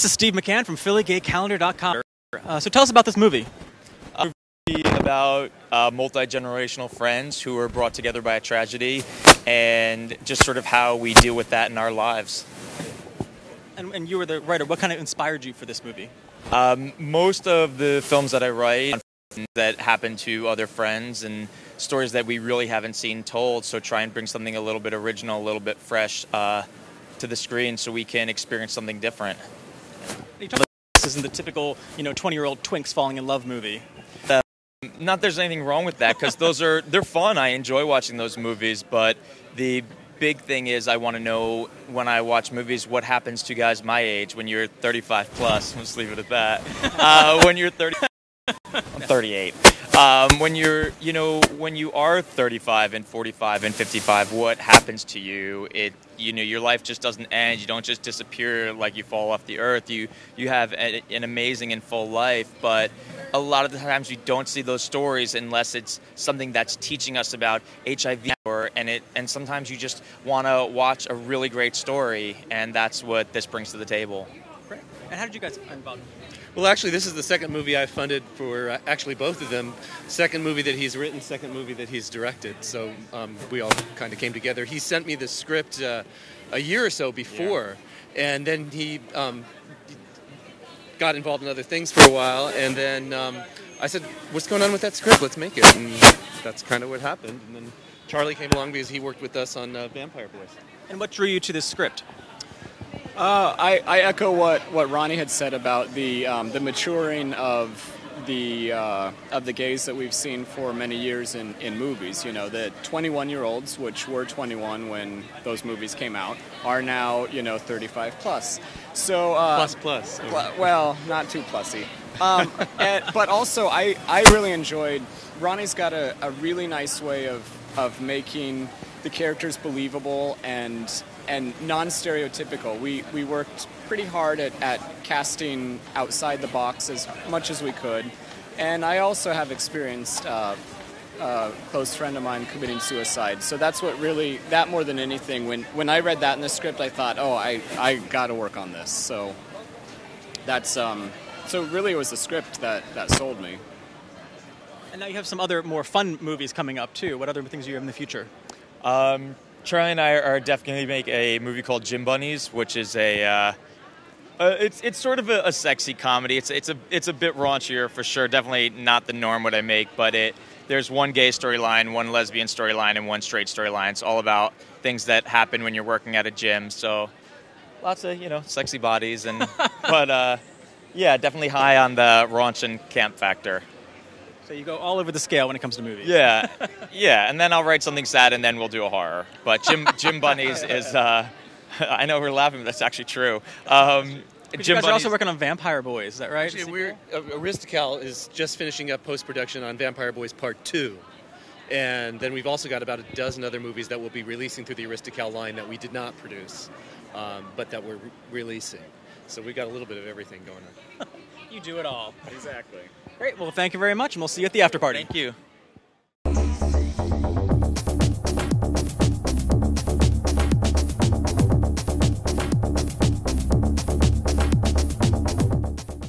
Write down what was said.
This is Steve McCann from PhillyGayCalendar.com. So tell us about this movie. About multi-generational friends who are brought together by a tragedy and just sort of how we deal with that in our lives. And you were the writer. What kind of inspired you for this movie? Most of the films that I write that happen to other friends and stories that we really haven't seen told, so try and bring something a little bit original, a little bit fresh to the screen so we can experience something different. You talk about this isn't the typical, 20-year-old twinks falling in love movie. Not there's anything wrong with that, because they're fun. I enjoy watching those movies, but the big thing is I want to know when I watch movies what happens to guys my age when you're 35 plus. Let's leave it at that. When you're 30, I'm 38. When you are 35 and 45 and 55, what happens to you? Your life just doesn't end. You don't just disappear like you fall off the earth. You have an amazing and full life, but a lot of the times we don't see those stories unless it's something that's teaching us about HIV, and sometimes you just want to watch a really great story, and that's what this brings to the table. Great. And how did you guys find involved? Well, actually, this is the second movie I funded for actually both of them. Second movie that he's written, second movie that he's directed. So we all kind of came together. He sent me the script a year or so before, and then he got involved in other things for a while. And then I said, "What's going on with that script? Let's make it." And that's kind of what happened. And then Charlie came along because he worked with us on Vampire Boys. And what drew you to this script? I echo what Ronnie had said about the maturing of the gays that we've seen for many years in movies. The 21-year-olds, which were 21 when those movies came out, are now 35 plus. So Plus. Well, not too plussy. But also, I really enjoyed. Ronnie's got a really nice way of making the characters believable and non-stereotypical. We worked pretty hard at casting outside the box as much as we could. And I also have experienced a close friend of mine committing suicide. So that's what really, that more than anything, when I read that in the script, I thought, oh, I got to work on this. So that's, so really it was the script that sold me. And now you have some other more fun movies coming up, too. What other things do you have in the future? Charlie and I are definitely make a movie called Gym Bunnies, which is it's sort of a sexy comedy. It's a bit raunchier for sure. Definitely not the norm what I make, but there's one gay storyline, one lesbian storyline, and one straight storyline. It's all about things that happen when you're working at a gym. So lots of sexy bodies but yeah, definitely high on the raunch and camp factor. So you go all over the scale when it comes to movies. Yeah, and then I'll write something sad, and then we'll do a horror. But Gym Bunnies is, I know we're laughing, but that's actually true. You guys are also working on Vampire Boys, is that right? Actually, Aristocal is just finishing up post-production on Vampire Boys Part 2. And then we've also got about a dozen other movies that we'll be releasing through the Aristocal line that we did not produce, but that we're releasing. So we've got a little bit of everything going on. You do it all. Exactly. Great. Well, thank you very much, and we'll see you at the after party. Thank you.